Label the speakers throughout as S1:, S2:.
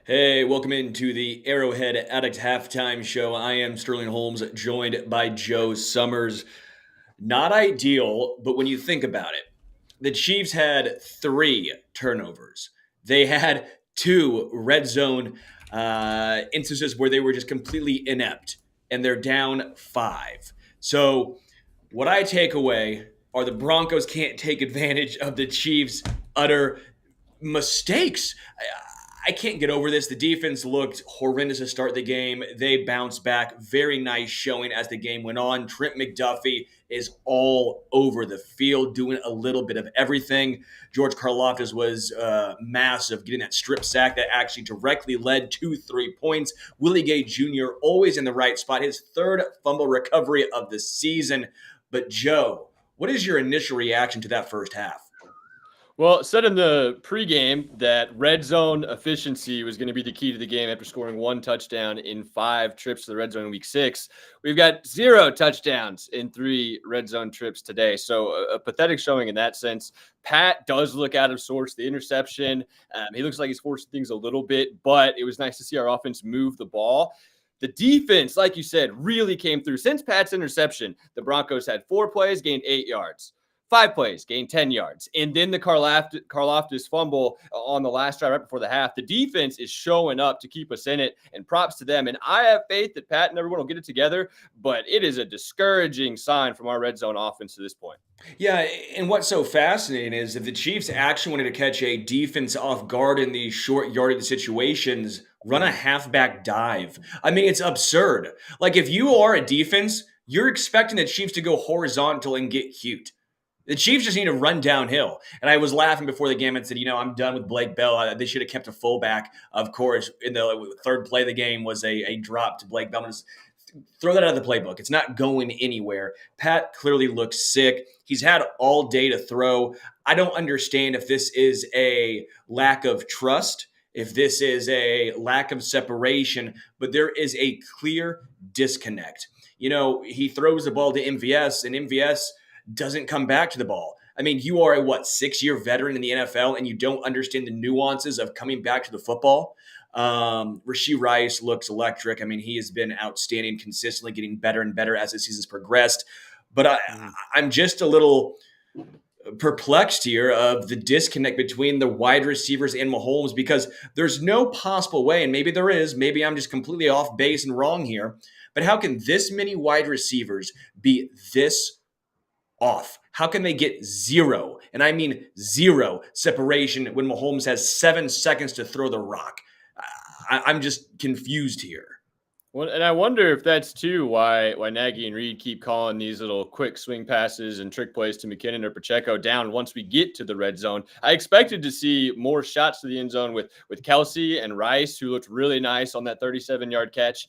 S1: Hey, welcome into the Arrowhead Addict halftime show. I am Sterling Holmes, joined by Joe Summers. Not ideal, but when you think about it, the Chiefs had three turnovers. They had two red zone instances where they were just completely inept, and they're down five. So, what I take away are the Broncos can't take advantage of the Chiefs' utter mistakes. I can't get over this. The defense looked horrendous to start the game. They bounced back. Very nice showing as the game went on. Trent McDuffie is all over the field, doing a little bit of everything. George Karlaftis was massive, getting that strip sack that actually directly led to 3 points. Willie Gay Jr. always in the right spot. His third fumble recovery of the season. But Joe, what is your initial reaction to that first half?
S2: Well, it said in the pregame that red zone efficiency was going to be the key to the game after scoring one touchdown in 5 trips to the red zone in week 6. We've got 0 touchdowns in 3 red zone trips today. So a pathetic showing in that sense. Pat does look out of sorts. The interception, he looks like he's forcing things a little bit, but it was nice to see our offense move the ball. The defense, like you said, really came through. Since Pat's interception, the Broncos had 4 plays, gained 8 yards. 5 plays, gained 10 yards. And then the Karlaftis fumble on the last drive right before the half. The defense is showing up to keep us in it, and props to them. And I have faith that Pat and everyone will get it together, but it is a discouraging sign from our red zone offense to this point.
S1: Yeah, and what's so fascinating is if the Chiefs actually wanted to catch a defense off guard in these short yardage situations, run a halfback dive. I mean, it's absurd. Like, if you are a defense, you're expecting the Chiefs to go horizontal and get cute. The Chiefs just need to run downhill. And I was laughing before the game and said, I'm done with Blake Bell. They should have kept a fullback. Of course, in the third play of the game was a drop to Blake Bell. Just throw that out of the playbook. It's not going anywhere. Pat clearly looks sick. He's had all day to throw. I don't understand if this is a lack of trust, if this is a lack of separation, but there is a clear disconnect. He throws the ball to MVS, and MVS doesn't come back to the ball. I mean, you are a 6-year veteran in the NFL, and you don't understand the nuances of coming back to the football. Rashee Rice looks electric. I mean, he has been outstanding, consistently getting better and better as the season's progressed. But I'm just a little perplexed here of the disconnect between the wide receivers and Mahomes, because there's no possible way, and maybe there is, maybe I'm just completely off base and wrong here, but how can this many wide receivers be this off? How can they get zero, and I mean zero, separation when Mahomes has 7 seconds to throw the rock? I'm just confused here.
S2: Well, and I wonder if that's too why Nagy and Reed keep calling these little quick swing passes and trick plays to McKinnon or Pacheco down once we get to the red zone. I expected to see more shots to the end zone with Kelsey and Rice, who looked really nice on that 37-yard catch.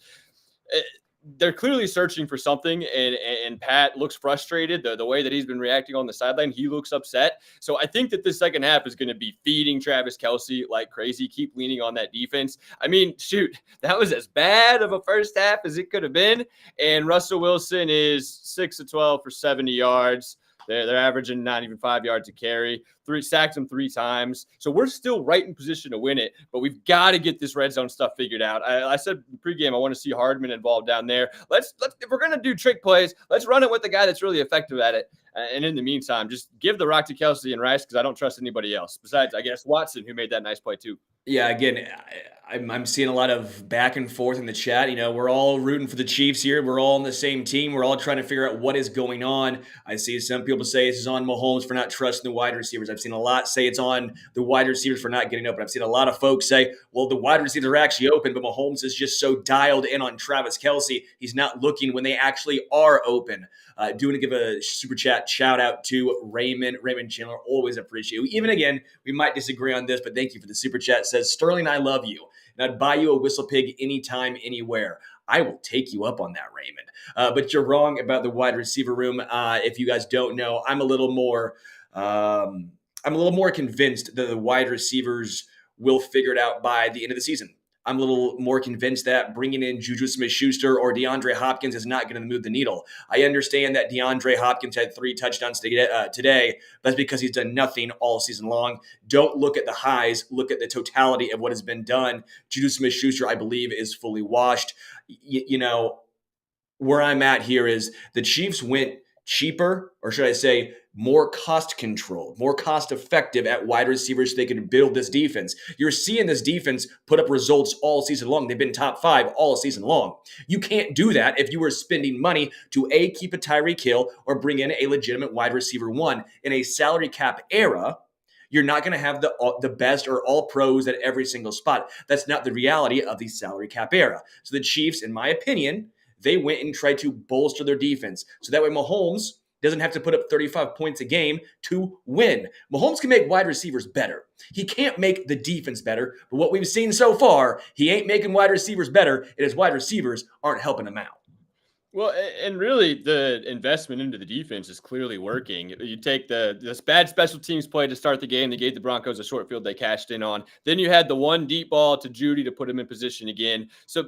S2: They're clearly searching for something, and Pat looks frustrated. The way that he's been reacting on the sideline, he looks upset. So I think that this second half is going to be feeding Travis Kelsey like crazy, keep leaning on that defense. I mean, shoot, that was as bad of a first half as it could have been. And Russell Wilson is 6 of 12 for 70 yards. They're averaging not even 5 yards a carry. Sacked them 3 times. So we're still right in position to win it, but we've got to get this red zone stuff figured out. I said pregame I want to see Hardman involved down there. Let's if we're gonna do trick plays, let's run it with the guy that's really effective at it. And in the meantime, just give the rock to Kelsey and Rice, because I don't trust anybody else besides, I guess, Watson, who made that nice play too.
S1: Yeah, again, I'm seeing a lot of back and forth in the chat. We're all rooting for the Chiefs here. We're all on the same team. We're all trying to figure out what is going on. I see some people say this is on Mahomes for not trusting the wide receivers. I've seen a lot say it's on the wide receivers for not getting open. I've seen a lot of folks say, well, the wide receivers are actually open, but Mahomes is just so dialed in on Travis Kelsey, he's not looking when they actually are open. Do want to give a super chat shout out to Raymond Chandler. Always appreciate you. Even again, we might disagree on this, but thank you for the super chat. It says, Sterling, I love you, and I'd buy you a whistle pig anytime, anywhere. I will take you up on that, Raymond. But you're wrong about the wide receiver room. If you guys don't know, I'm a little more convinced that the wide receivers will figure it out by the end of the season. I'm a little more convinced that bringing in Juju Smith-Schuster or DeAndre Hopkins is not going to move the needle. I understand that DeAndre Hopkins had 3 touchdowns today. That's because he's done nothing all season long. Don't look at the highs. Look at the totality of what has been done. Juju Smith-Schuster, I believe, is fully washed. Where I'm at here is the Chiefs went cheaper, or should I say more cost controlled, more cost effective at wide receivers so they can build this defense. You're seeing this defense put up results all season long. They've been top 5 all season long. You can't do that if you were spending money to keep a Tyreek Hill or bring in a legitimate wide receiver 1 in a salary cap era. You're not going to have the best or all pros at every single spot. That's not the reality of the salary cap era. So the Chiefs, in my opinion, they went and tried to bolster their defense. So that way Mahomes doesn't have to put up 35 points a game to win. Mahomes can make wide receivers better. He can't make the defense better. But what we've seen so far, he ain't making wide receivers better, and his wide receivers aren't helping him out.
S2: Well, and really the investment into the defense is clearly working. You take this bad special teams play to start the game. They gave the Broncos a short field they cashed in on. Then you had the one deep ball to Judy to put him in position again. So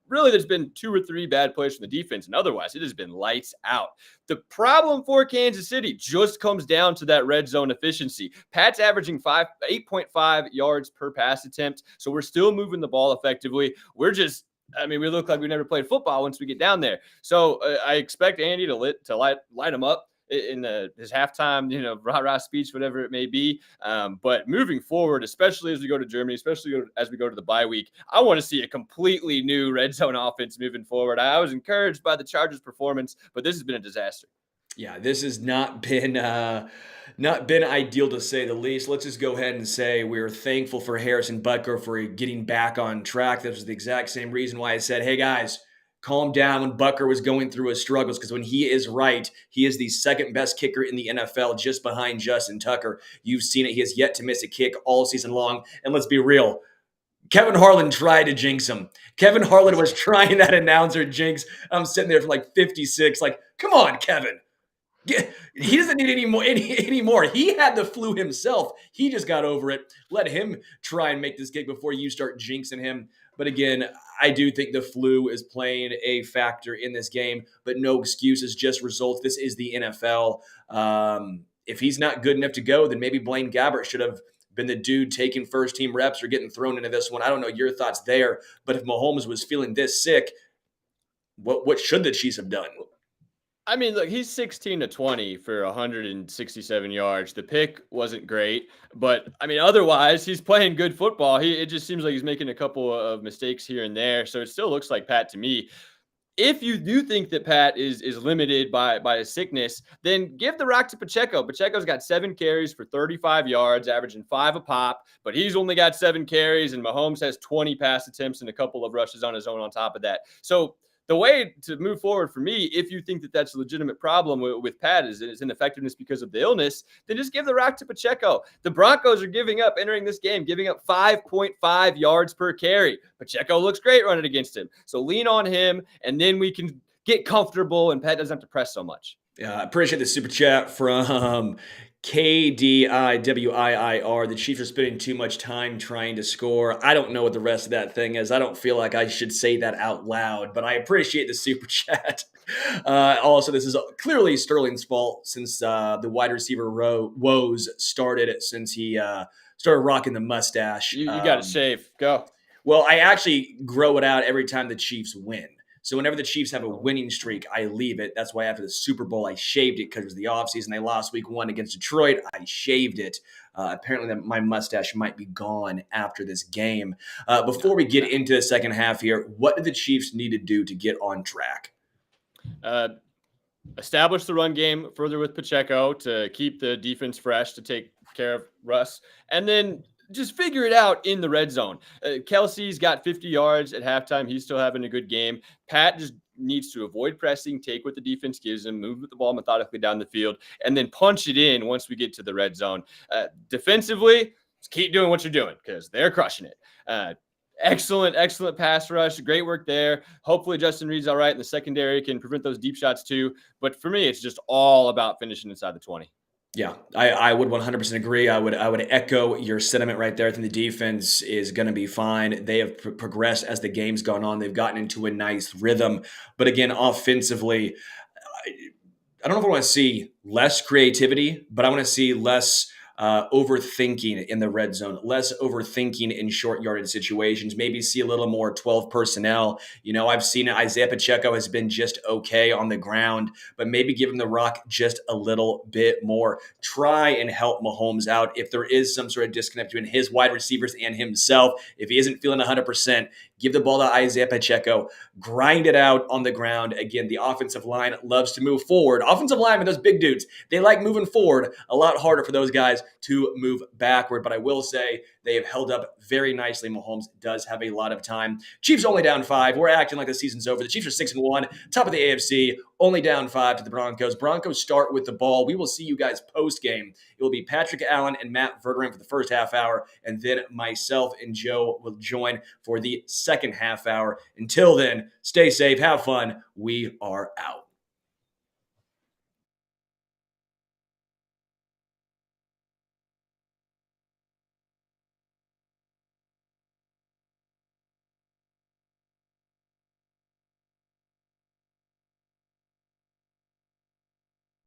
S2: really there's been 2 or 3 bad plays from the defense, and otherwise it has been lights out. The problem for Kansas City just comes down to that red zone efficiency. Pat's averaging 8.5 yards per pass attempt, so we're still moving the ball effectively. We look like we never played football once we get down there. So I expect Andy to light him up in his halftime, rah-rah speech, whatever it may be. But moving forward, especially as we go to Germany, especially as we go to the bye week, I want to see a completely new red zone offense moving forward. I was encouraged by the Chargers' performance, but this has been a disaster.
S1: Yeah, this has not been ideal to say the least. Let's just go ahead and say we're thankful for Harrison Butker for getting back on track. That was the exact same reason why I said, hey guys, calm down when Butker was going through his struggles, because when he is right, he is the second best kicker in the NFL just behind Justin Tucker. You've seen it. He has yet to miss a kick all season long. And let's be real, Kevin Harlan tried to jinx him. Kevin Harlan was trying that announcer jinx. I'm sitting there for like 56, like, come on, Kevin. He doesn't need any more. He had the flu himself. He just got over it. Let him try and make this kick before you start jinxing him. But again, I do think the flu is playing a factor in this game, but no excuses, just results. This is the NFL. If he's not good enough to go, then maybe Blaine Gabbert should have been the dude taking first-team reps or getting thrown into this one. I don't know your thoughts there, but if Mahomes was feeling this sick, what should the Chiefs have done?
S2: Look, he's 16-20 for 167 yards. The pick wasn't great, but otherwise he's playing good football. It just seems like he's making a couple of mistakes here and there. So it still looks like Pat to me. If you do think that Pat is limited by a sickness, then give the rock to Pacheco. Pacheco's got 7 carries for 35 yards, averaging 5 a pop, but he's only got 7 carries, and Mahomes has 20 pass attempts and a couple of rushes on his own on top of that. So the way to move forward for me, if you think that that's a legitimate problem with Pat is ineffectiveness because of the illness, then just give the rock to Pacheco. The Broncos are giving up 5.5 yards per carry. Pacheco looks great running against him. So lean on him, and then we can get comfortable, and Pat doesn't have to press so much.
S1: Yeah, I appreciate the super chat from KDIWIIR. The Chiefs are spending too much time trying to score. I don't know what the rest of that thing is. I don't feel like I should say that out loud, but I appreciate the super chat. Also, this is clearly Sterling's fault since the wide receiver woes started since he started rocking the mustache.
S2: You got it shave. Go.
S1: Well, I actually grow it out every time the Chiefs win. So whenever the Chiefs have a winning streak, I leave it. That's why after the Super Bowl, I shaved it because it was the offseason. They lost week 1 against Detroit. I shaved it. Apparently, my mustache might be gone after this game. Before we get into the second half here, what do the Chiefs need to do to get on track?
S2: Establish the run game further with Pacheco to keep the defense fresh, to take care of Russ. And then just figure it out in the red zone. Kelsey's got 50 yards at halftime. He's still having a good game. Pat just needs to avoid pressing, take what the defense gives him, move with the ball methodically down the field, and then punch it in once we get to the red zone. Defensively, just keep doing what you're doing because they're crushing it. Excellent pass rush. Great work there. Hopefully Justin Reed's all right in the secondary, can prevent those deep shots too. But for me, it's just all about finishing inside the 20.
S1: Yeah, I would 100% agree. I would echo your sentiment right there. I think the defense is going to be fine. They have progressed as the game's gone on. They've gotten into a nice rhythm. But again, offensively, I, I don't know if I want to see less creativity, but I want to see less overthinking in the red zone, less overthinking in short yardage situations. Maybe see a little more 12 personnel. I've seen Isaiah Pacheco has been just okay on the ground, but maybe give him the rock just a little bit more. Try and help Mahomes out if there is some sort of disconnect between his wide receivers and himself. If he isn't feeling 100%, give the ball to Isaiah Pacheco, grind it out on the ground. Again, the offensive line loves to move forward. Offensive linemen, those big dudes, they like moving forward. A lot harder for those guys to move backward. But I will say they have held up very nicely. Mahomes does have a lot of time. Chiefs only down 5. We're acting like the season's over. The Chiefs are 6-1, top of the AFC, only down 5 to the Broncos. Broncos start with the ball. We will see you guys post game. It will be Patrick Allen and Matt Verderame for the first half hour, and then myself and Joe will join for the second half hour. Until then, stay safe, have fun. We are out.